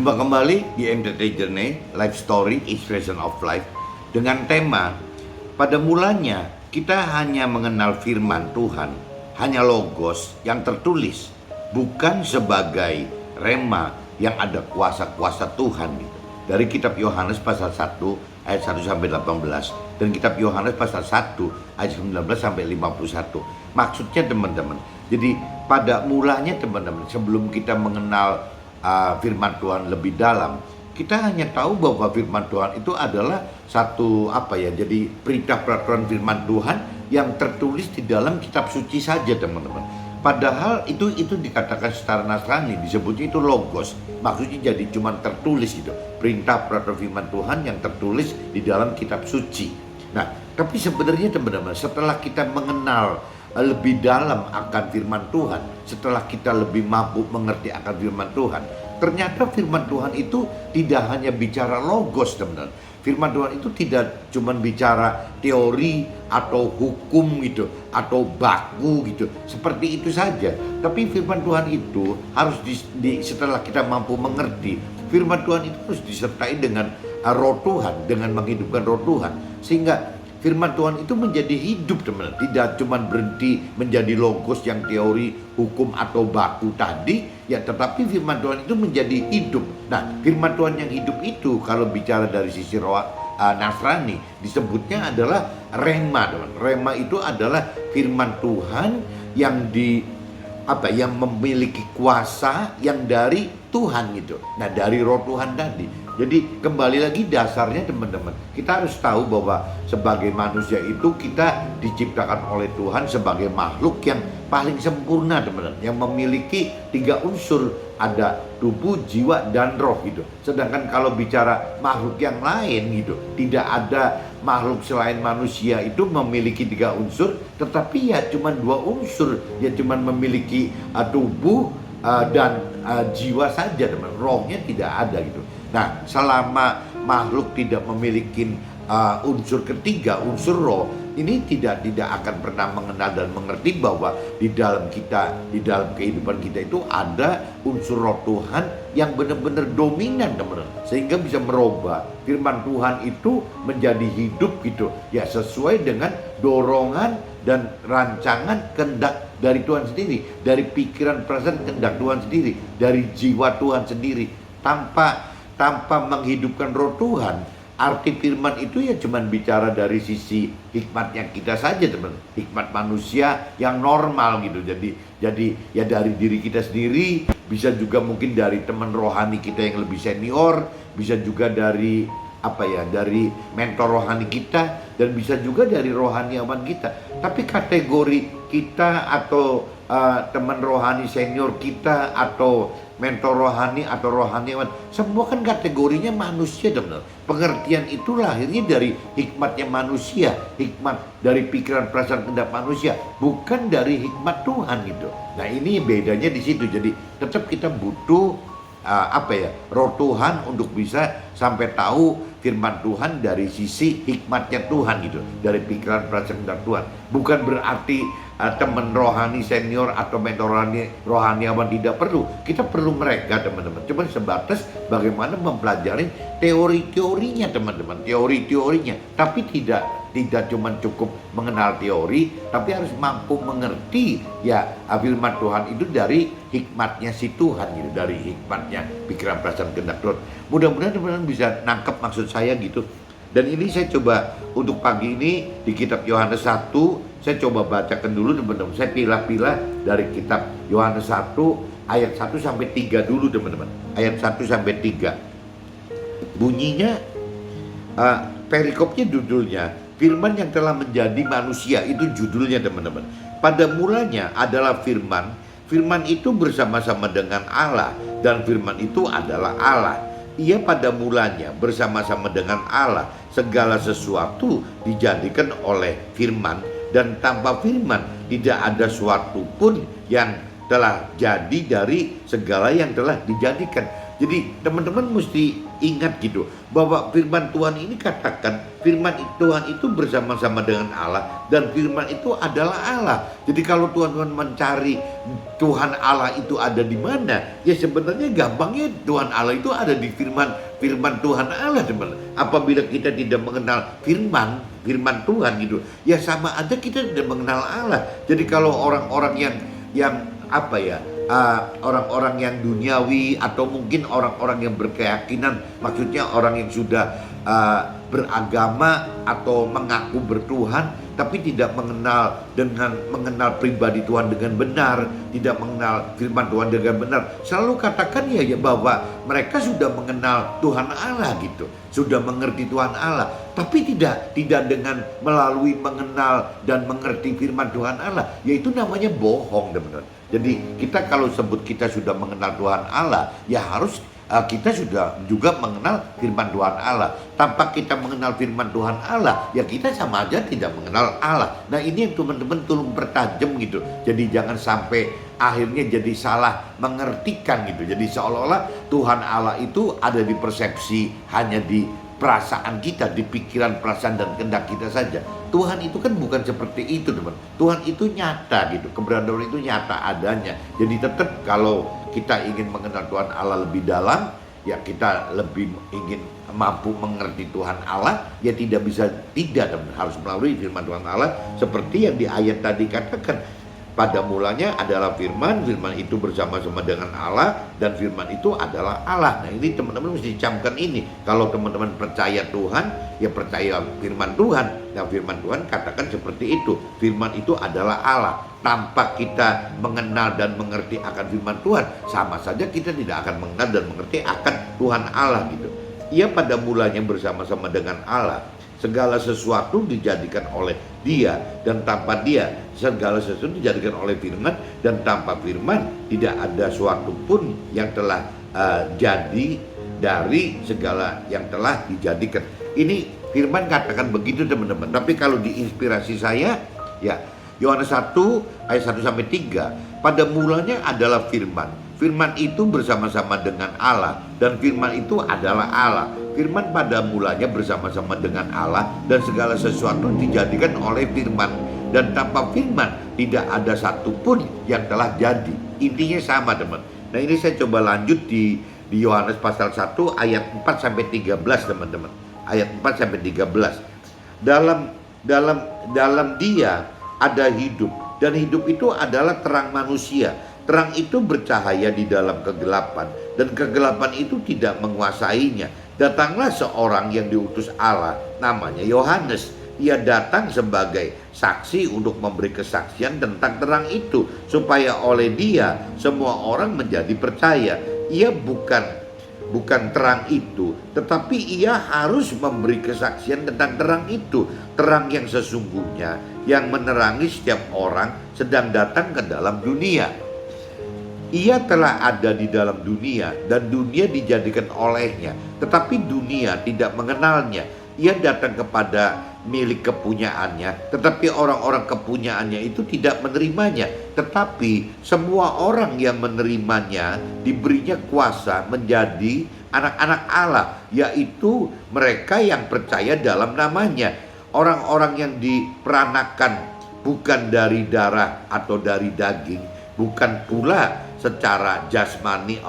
Jumpa kembali di MTT Journey, Life Story, Expression of Life, dengan tema, pada mulanya kita hanya mengenal firman Tuhan, hanya logos yang tertulis, bukan sebagai rema yang ada kuasa-kuasa Tuhan. Dari kitab Yohanes pasal 1 ayat 1 sampai 18 dan kitab Yohanes pasal 1 ayat 19 sampai 51. Maksudnya teman-teman, jadi pada mulanya teman-teman, sebelum kita mengenal firman Tuhan lebih dalam, kita hanya tahu bahwa firman Tuhan itu adalah satu jadi perintah peraturan firman Tuhan yang tertulis di dalam kitab suci saja teman-teman. Padahal itu dikatakan secara Nasrani, disebutnya itu logos, maksudnya jadi cuma tertulis gitu, perintah peraturan firman Tuhan yang tertulis di dalam kitab suci. Nah, tapi sebenarnya teman-teman, setelah kita mengenal lebih dalam akan firman Tuhan, setelah kita lebih mampu mengerti akan firman Tuhan, ternyata firman Tuhan itu tidak hanya bicara logos teman-teman. Firman Tuhan itu tidak cuma bicara teori atau hukum gitu, atau baku gitu, seperti itu saja. Tapi firman Tuhan itu harus setelah kita mampu mengerti, firman Tuhan itu harus disertai dengan roh Tuhan, dengan menghidupkan roh Tuhan, sehingga firman Tuhan itu menjadi hidup teman-teman. Tidak cuma berhenti menjadi logos yang teori, hukum atau baku tadi, ya, tetapi firman Tuhan itu menjadi hidup. Nah, firman Tuhan yang hidup itu kalau bicara dari sisi roh Nasrani disebutnya adalah rema, teman. Rema itu adalah firman Tuhan yang yang memiliki kuasa yang dari Tuhan gitu. Nah, dari roh Tuhan tadi. Jadi kembali lagi dasarnya teman-teman, kita harus tahu bahwa sebagai manusia itu kita diciptakan oleh Tuhan sebagai makhluk yang paling sempurna teman-teman, yang memiliki 3 unsur, ada tubuh, jiwa, dan roh gitu. Sedangkan kalau bicara makhluk yang lain gitu, tidak ada makhluk selain manusia itu memiliki 3 unsur, tetapi ya cuma 2 unsur, ya cuma memiliki tubuh dan jiwa saja teman, rohnya tidak ada gitu. Nah, selama makhluk tidak memiliki unsur ketiga, unsur roh, ini tidak akan pernah mengenal dan mengerti bahwa di dalam kehidupan kita itu ada unsur roh Tuhan yang benar-benar dominan teman-teman, sehingga bisa merubah firman Tuhan itu menjadi hidup gitu, ya, sesuai dengan dorongan dan rancangan kehendak dari Tuhan sendiri, dari pikiran perasaan kehendak Tuhan sendiri, dari jiwa Tuhan sendiri. Tanpa menghidupkan roh Tuhan, arti firman itu ya cuma bicara dari sisi hikmatnya kita saja teman, hikmat manusia yang normal gitu. Jadi ya dari diri kita sendiri, bisa juga mungkin dari teman rohani kita yang lebih senior, bisa juga dari dari mentor rohani kita, dan bisa juga dari rohaniawan kita. Tapi kategori kita atau teman rohani senior kita atau mentor rohani atau rohaniawan, semua kan kategorinya manusia teman-teman. Pengertian itu lahirnya dari hikmatnya manusia, hikmat dari pikiran perasaan kehendak manusia, bukan dari hikmat Tuhan gitu. Nah, ini bedanya di situ. Jadi tetap kita butuh roh Tuhan untuk bisa sampai tahu firman Tuhan dari sisi hikmatnya Tuhan gitu, dari pikiran perasaan kehendak Tuhan. Bukan berarti teman rohani senior atau mentor rohaniawan tidak perlu. Kita perlu mereka teman-teman, cuma sebatas bagaimana mempelajari teori-teorinya teman-teman, teori-teorinya. Tapi tidak cuma cukup mengenal teori, tapi harus mampu mengerti ya firman Tuhan itu dari hikmatnya si Tuhan gitu, dari hikmatnya pikiran perasaan kehendak Tuhan. Mudah-mudahan teman-teman bisa nangkep maksud saya gitu. Dan ini saya coba untuk pagi ini di kitab Yohanes 1, saya coba bacakan dulu teman-teman. Saya pilah-pilah dari kitab Yohanes 1 ayat 1 sampai 3 dulu teman-teman. Ayat 1 sampai 3. Bunyinya perikopnya judulnya firman yang telah menjadi manusia, itu judulnya teman-teman. Pada mulanya adalah firman. Firman itu bersama-sama dengan Allah, dan firman itu adalah Allah. Ia pada mulanya bersama-sama dengan Allah. Segala sesuatu dijadikan oleh firman, dan tanpa firman tidak ada suatu pun yang telah jadi dari segala yang telah dijadikan. Jadi teman-teman mesti ingat gitu bahwa firman Tuhan ini katakan firman Tuhan itu bersama-sama dengan Allah dan firman itu adalah Allah. Jadi kalau Tuhan mencari Tuhan Allah itu ada di mana, ya sebenarnya gampangnya Tuhan Allah itu ada di firman Tuhan Allah, teman. Apabila kita tidak mengenal firman Tuhan gitu, ya sama aja kita tidak mengenal Allah. Jadi kalau orang-orang yang apa ya, orang-orang yang duniawi atau mungkin orang-orang yang berkeyakinan, maksudnya orang yang sudah beragama atau mengaku bertuhan tapi tidak mengenal pribadi Tuhan dengan benar, tidak mengenal firman Tuhan dengan benar, selalu katakan ya bahwa mereka sudah mengenal Tuhan Allah gitu, sudah mengerti Tuhan Allah, tapi tidak dengan melalui mengenal dan mengerti firman Tuhan Allah, yaitu namanya bohong, teman-teman. Jadi kita kalau sebut kita sudah mengenal Tuhan Allah, ya harus kita sudah juga mengenal firman Tuhan Allah. Tanpa kita mengenal firman Tuhan Allah, ya kita sama aja tidak mengenal Allah. Nah ini yang teman-teman tolong pertajam gitu. Jadi jangan sampai akhirnya jadi salah mengertikan gitu. Jadi seolah-olah Tuhan Allah itu ada di persepsi, hanya di perasaan kita, di pikiran, perasaan dan kehendak kita saja. Tuhan itu kan bukan seperti itu, teman. Tuhan itu nyata gitu, keberadaan itu nyata adanya. Jadi tetap kalau kita ingin mengenal Tuhan Allah lebih dalam, ya kita lebih ingin mampu mengerti Tuhan Allah, ya tidak bisa tidak, teman. Harus melalui firman Tuhan Allah seperti yang di ayat tadi katakan. Pada mulanya adalah firman itu bersama-sama dengan Allah, dan firman itu adalah Allah. Nah ini teman-teman mesti camkan ini. Kalau teman-teman percaya Tuhan, ya percaya firman Tuhan. Nah firman Tuhan katakan seperti itu. Firman itu adalah Allah. Tanpa kita mengenal dan mengerti akan firman Tuhan, sama saja kita tidak akan mengenal dan mengerti akan Tuhan Allah gitu. Ia pada mulanya bersama-sama dengan Allah. Segala sesuatu dijadikan oleh Dia, dan tanpa Dia segala sesuatu dijadikan oleh firman, dan tanpa firman tidak ada suatu pun yang telah jadi dari segala yang telah dijadikan. Ini firman katakan begitu, teman-teman. Tapi kalau diinspirasi saya, ya Yohanes 1 ayat 1 sampai 3, pada mulanya adalah firman. Firman itu bersama-sama dengan Allah, dan firman itu adalah Allah. Firman pada mulanya bersama-sama dengan Allah, dan segala sesuatu dijadikan oleh firman, dan tanpa firman tidak ada satupun yang telah jadi. Intinya sama, teman. Nah ini saya coba lanjut di Yohanes pasal 1 ayat 4 sampai 13, teman-teman. Ayat 4 sampai 13. Dalam Dia ada hidup, dan hidup itu adalah terang manusia. Terang itu bercahaya di dalam kegelapan, dan kegelapan itu tidak menguasainya. Datanglah seorang yang diutus Allah, namanya Yohanes. Ia datang sebagai saksi untuk memberi kesaksian tentang terang itu, supaya oleh Dia semua orang menjadi percaya. Ia bukan terang itu, tetapi ia harus memberi kesaksian tentang terang itu, terang yang sesungguhnya, yang menerangi setiap orang sedang datang ke dalam dunia. Ia telah ada di dalam dunia, dan dunia dijadikan olehnya, tetapi dunia tidak mengenalnya. Ia datang kepada milik kepunyaannya, tetapi orang-orang kepunyaannya itu tidak menerimanya. Tetapi semua orang yang menerimanya diberinya kuasa menjadi anak-anak Allah, yaitu mereka yang percaya dalam namanya. Orang-orang yang diperanakan bukan dari darah atau dari daging, bukan pula secara jasmani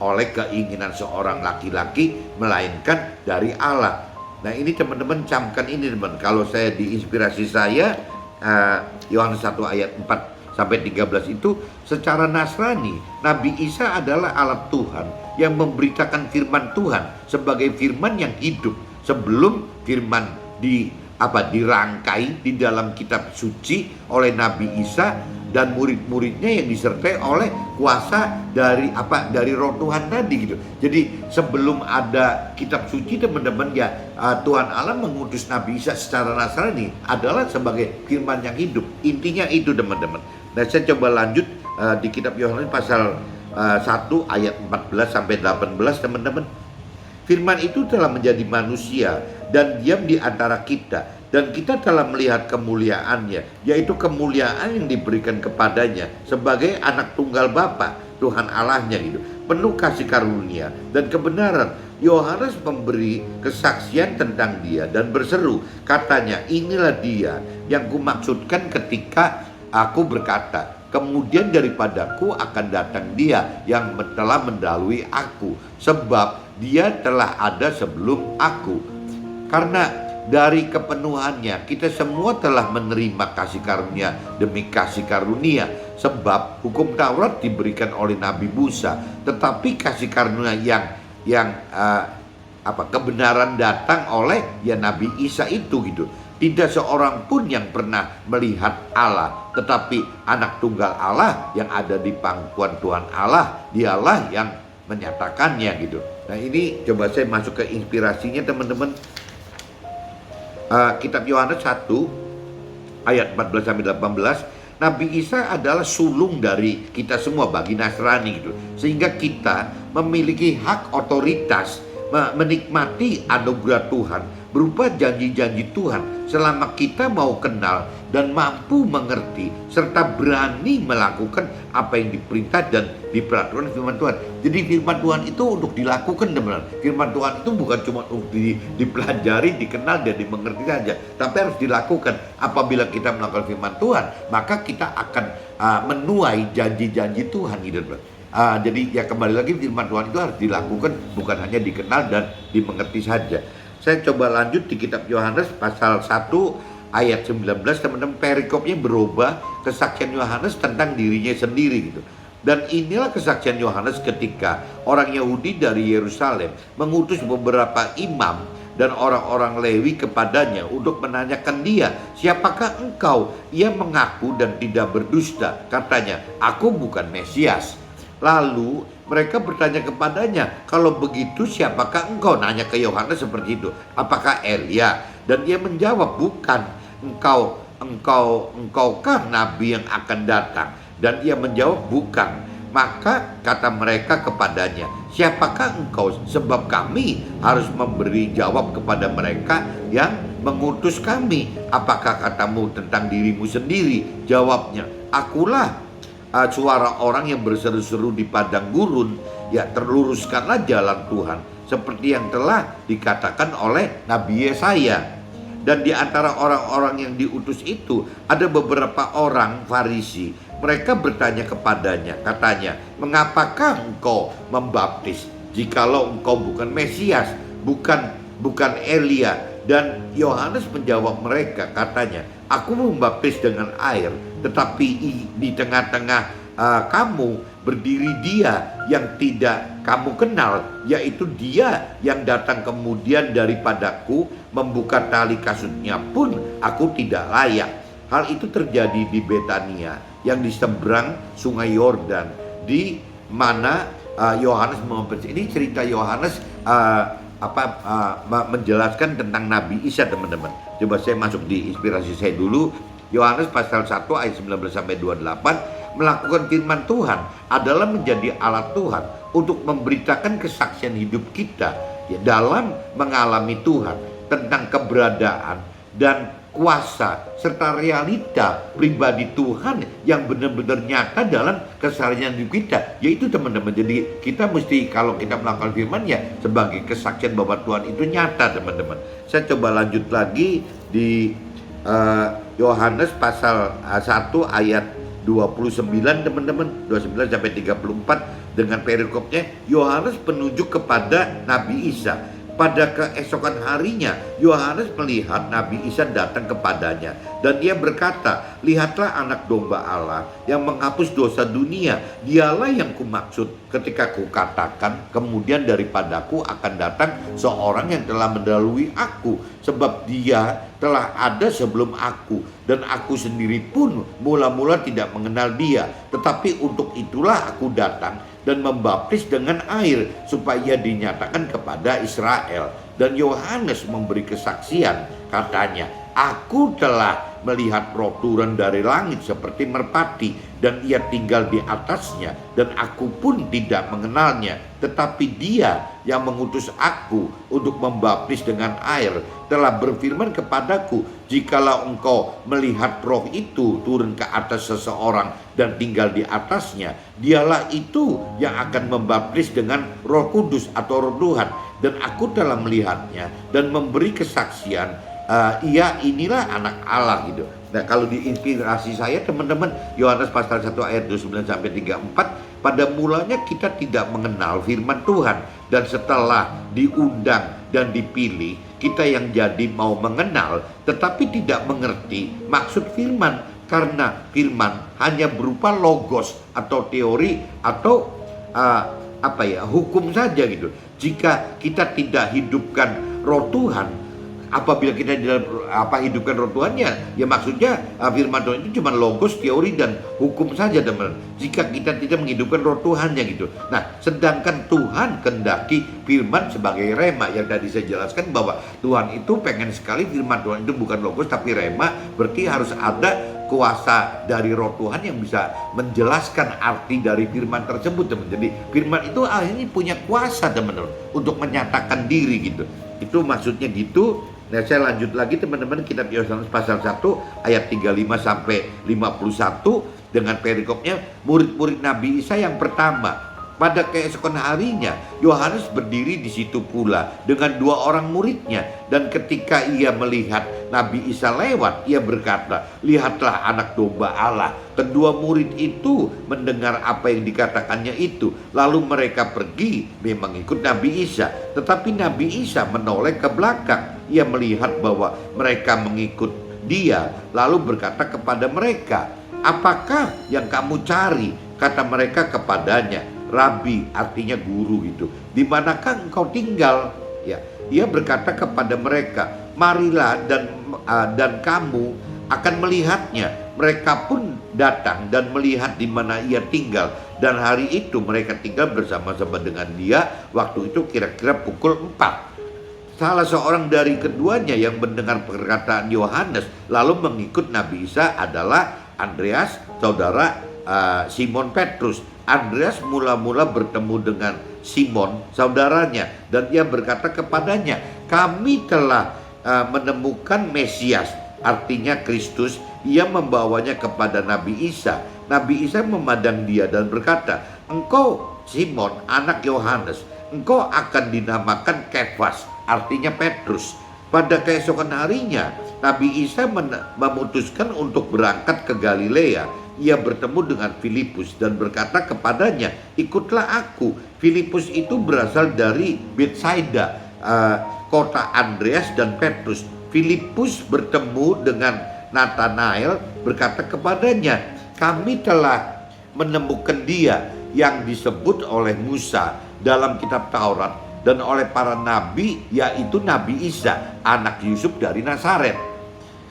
oleh keinginan seorang laki-laki, melainkan dari Allah. Nah ini teman-teman camkan ini, teman. Kalau saya diinspirasi saya, Yohanes 1 ayat 4 sampai 13 itu secara Nasrani, Nabi Isa adalah alat Tuhan yang memberitakan firman Tuhan sebagai firman yang hidup. Sebelum firman dirangkai di dalam kitab suci oleh Nabi Isa dan murid-muridnya yang disertai oleh kuasa dari Roh Tuhan tadi gitu. Jadi sebelum ada kitab suci, teman-teman, ya Tuhan Allah mengutus Nabi Isa secara Nasrani adalah sebagai firman yang hidup. Intinya itu, teman-teman. Nah saya coba lanjut di kitab Yohanes pasal 1 ayat 14 sampai 18, teman-teman. Firman itu telah menjadi manusia dan diam di antara kita, dan kita telah melihat kemuliaannya, yaitu kemuliaan yang diberikan kepadanya sebagai anak tunggal Bapa, Tuhan Allahnya gitu. penuh kasih karunia dan kebenaran. Yohanes memberi kesaksian tentang dia dan berseru, katanya, inilah dia yang kumaksudkan ketika aku berkata, kemudian daripadaku akan datang dia yang telah mendahului aku, sebab dia telah ada sebelum aku. Karena dari kepenuhannya kita semua telah menerima kasih karunia demi kasih karunia. Sebab hukum Taurat diberikan oleh Nabi Musa, tetapi kasih karunia kebenaran datang oleh Nabi Isa itu gitu. Tidak seorang pun yang pernah melihat Allah, tetapi anak tunggal Allah yang ada di pangkuan Tuhan Allah, dialah yang menyatakannya gitu. Nah ini coba saya masuk ke inspirasinya teman-teman. Kitab Yohanes 1 ayat 14-18. Nabi Isa adalah sulung dari kita semua bagi Nasrani gitu. Sehingga kita memiliki hak otoritas menikmati anugerah Tuhan berupa janji-janji Tuhan selama kita mau kenal dan mampu mengerti serta berani melakukan apa yang diperintah dan diperaturan firman Tuhan. Jadi firman Tuhan itu untuk dilakukan, teman-teman. Firman Tuhan itu bukan cuma untuk dipelajari, dikenal dan dimengerti saja, tapi harus dilakukan. Apabila kita melakukan firman Tuhan, maka kita akan menuai janji-janji Tuhan gitu, teman-teman. Jadi ya kembali lagi, firman Tuhan itu harus dilakukan, bukan hanya dikenal dan dimengerti saja. Saya coba lanjut di kitab Yohanes pasal 1 ayat 19, teman-teman. Perikopnya berubah, kesaksian Yohanes tentang dirinya sendiri gitu. Dan inilah kesaksian Yohanes ketika orang Yahudi dari Yerusalem mengutus beberapa imam dan orang-orang Lewi kepadanya untuk menanyakan dia, siapakah engkau? Ia mengaku dan tidak berdusta, katanya, aku bukan Mesias. Lalu mereka bertanya kepadanya, kalau begitu siapakah engkau? Nanya ke Yohanes seperti itu, apakah Elia? Dan ia menjawab, bukan. Engkaukah nabi yang akan datang? Dan ia menjawab, bukan. Maka kata mereka kepadanya, siapakah engkau? Sebab kami harus memberi jawab kepada mereka yang mengutus kami. Apakah katamu tentang dirimu sendiri? Jawabnya, akulah suara orang yang berseru-seru di padang gurun, ya terluruskanlah jalan Tuhan, seperti yang telah dikatakan oleh Nabi Yesaya. Dan di antara orang-orang yang diutus itu ada beberapa orang Farisi. Mereka bertanya kepadanya, katanya, mengapakah engkau membaptis jikalau engkau bukan Mesias, bukan Elia? Dan Yohanes menjawab mereka, katanya, aku membaptis dengan air, tetapi di tengah-tengah kamu berdiri dia yang tidak kamu kenal, yaitu dia yang datang kemudian daripadaku, membuka tali kasutnya pun aku tidak layak. Hal itu terjadi di Betania yang di seberang sungai Yordan, di mana Yohanes membaptis. Ini cerita Yohanes menjelaskan tentang Nabi Isa, teman-teman. Coba saya masuk di inspirasi saya dulu. Yohanes pasal 1 ayat 19-28, melakukan firman Tuhan adalah menjadi alat Tuhan untuk memberitakan kesaksian hidup kita ya, dalam mengalami Tuhan, tentang keberadaan dan kuasa serta realita pribadi Tuhan yang benar-benar nyata dalam keseharian hidup kita, yaitu teman-teman. Jadi kita mesti, kalau kita melakukan firman ya sebagai kesaksian bahwa Tuhan itu nyata, teman-teman. Saya coba lanjut lagi di Yohanes pasal 1 ayat 29, teman-teman, 29-34, dengan perikopnya Yohanes penunjuk kepada Nabi Isa. Pada keesokan harinya Yohanes melihat Nabi Isa datang kepadanya, dan ia berkata, lihatlah anak domba Allah yang menghapus dosa dunia. Dialah yang kumaksud ketika kukatakan, kemudian daripadaku akan datang seorang yang telah mendahului aku, sebab dia telah ada sebelum aku, dan aku sendiri pun mula-mula tidak mengenal dia. Tetapi untuk itulah aku datang dan membaptis dengan air, supaya dinyatakan kepada Israel. Dan Yohanes memberi kesaksian, katanya, aku telah melihat roh turun dari langit seperti merpati, dan ia tinggal di atasnya, dan aku pun tidak mengenalnya. Tetapi dia yang mengutus aku untuk membaptis dengan air telah berfirman kepadaku, jikalau engkau melihat roh itu turun ke atas seseorang dan tinggal di atasnya, dialah itu yang akan membaptis dengan Roh Kudus atau Roh Tuhan. Dan aku telah melihatnya dan memberi kesaksian, ia inilah anak Allah gitu. Nah, kalau di inspirasi saya teman-teman, Yohanes pasal 1 ayat 29 sampai 34, pada mulanya kita tidak mengenal firman Tuhan, dan setelah diundang dan dipilih, kita yang jadi mau mengenal tetapi tidak mengerti maksud firman, karena firman hanya berupa logos atau teori atau hukum saja gitu. Jika kita tidak hidupkan roh Tuhan, apabila kita hidupkan roh Tuhannya, ya maksudnya firman Tuhan itu cuma logos, teori, dan hukum saja teman. Jika kita tidak menghidupkan roh Tuhannya gitu. Nah, sedangkan Tuhan kehendaki firman sebagai rema, yang tadi saya jelaskan bahwa Tuhan itu pengen sekali firman Tuhan itu bukan logos tapi rema, berarti harus ada kuasa dari roh Tuhan yang bisa menjelaskan arti dari firman tersebut teman. Jadi firman itu akhirnya punya kuasa teman-teman untuk menyatakan diri gitu. Itu maksudnya gitu. Nah, saya lanjut lagi teman-teman, kitab Yohanes pasal 1 ayat 35 sampai 51 dengan perikopnya, murid-murid Nabi Isa yang pertama. Pada keesokan harinya, Yohanes berdiri di situ pula dengan 2 orang muridnya, dan ketika ia melihat Nabi Isa lewat, ia berkata, lihatlah anak domba Allah. Kedua murid itu mendengar apa yang dikatakannya itu, lalu mereka pergi mengikut Nabi Isa. Tetapi Nabi Isa menoleh ke belakang, ia melihat bahwa mereka mengikut dia, lalu berkata kepada mereka, apakah yang kamu cari? Kata mereka kepadanya, Rabi, artinya guru gitu, di manakah engkau tinggal? Ya, ia berkata kepada mereka, marilah dan kamu akan melihatnya. Mereka pun datang dan melihat di mana ia tinggal, dan hari itu mereka tinggal bersama-sama dengan dia. Waktu itu kira-kira pukul 4. Salah seorang dari keduanya yang mendengar perkataan Yohanes lalu mengikut Nabi Isa adalah Andreas, saudara Simon Petrus. Andreas mula-mula bertemu dengan Simon, saudaranya, dan ia berkata kepadanya, kami telah menemukan Mesias, artinya Kristus. Ia membawanya kepada Nabi Isa. Nabi Isa memandang dia dan berkata, engkau Simon, anak Yohanes, engkau akan dinamakan Kefas, artinya Petrus. Pada keesokan harinya, Nabi Isa memutuskan untuk berangkat ke Galilea. Ia bertemu dengan Filipus dan berkata kepadanya, ikutlah aku. Filipus itu berasal dari Betsaida, kota Andreas dan Petrus. Filipus bertemu dengan Nathanael, berkata kepadanya, kami telah menemukan dia yang disebut oleh Musa dalam kitab Taurat dan oleh para nabi, yaitu Nabi Isa, anak Yusuf dari Nazaret.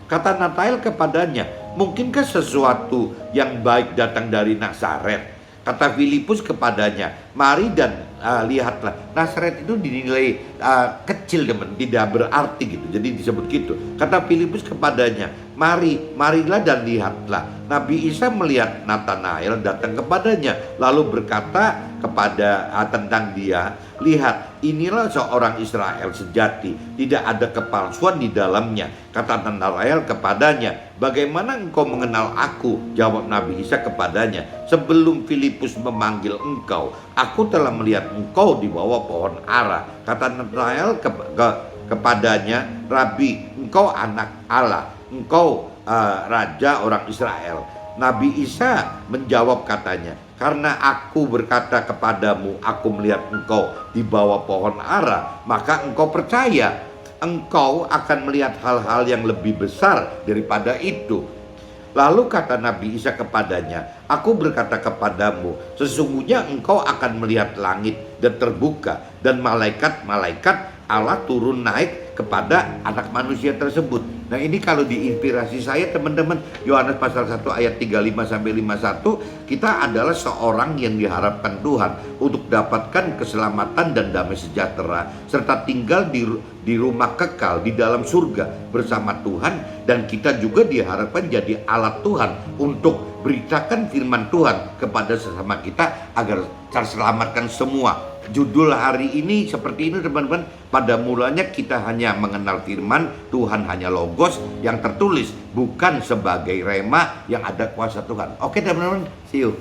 Kata Nathanael kepadanya, mungkinkah sesuatu yang baik datang dari Nazaret? Kata Filipus kepadanya, mari dan lihatlah. Nazaret itu dinilai kecil teman, tidak berarti gitu, jadi disebut gitu. Kata Filipus kepadanya, marilah dan lihatlah. Nabi Isa melihat Nathanael datang kepadanya, lalu berkata kepada tentang dia, lihat, inilah seorang Israel sejati, tidak ada kepalsuan di dalamnya. Kata Nathanael kepadanya, bagaimana engkau mengenal aku? Jawab Nabi Isa kepadanya, sebelum Filipus memanggil engkau, aku telah melihat engkau di bawah pohon ara. Kata Nathanael kepadanya, Rabi, engkau anak Allah, engkau raja orang Israel. Nabi Isa menjawab katanya, karena aku berkata kepadamu, aku melihat engkau di bawah pohon ara, maka engkau percaya. Engkau akan melihat hal-hal yang lebih besar daripada itu. Lalu kata Nabi Isa kepadanya, aku berkata kepadamu, sesungguhnya engkau akan melihat langit dan terbuka, dan malaikat-malaikat Allah turun naik kepada anak manusia tersebut. Nah ini kalau diinspirasi saya teman-teman, Yohanes pasal 1 ayat 35 sampai 51, kita adalah seorang yang diharapkan Tuhan untuk dapatkan keselamatan dan damai sejahtera serta tinggal di rumah kekal di dalam surga bersama Tuhan, dan kita juga diharapkan jadi alat Tuhan untuk beritakan firman Tuhan kepada sesama kita agar terselamatkan semua. Judul hari ini seperti ini teman-teman. Pada mulanya kita hanya mengenal firman Tuhan, hanya logos yang tertulis, bukan sebagai rema yang ada kuasa Tuhan. Oke teman-teman, see you.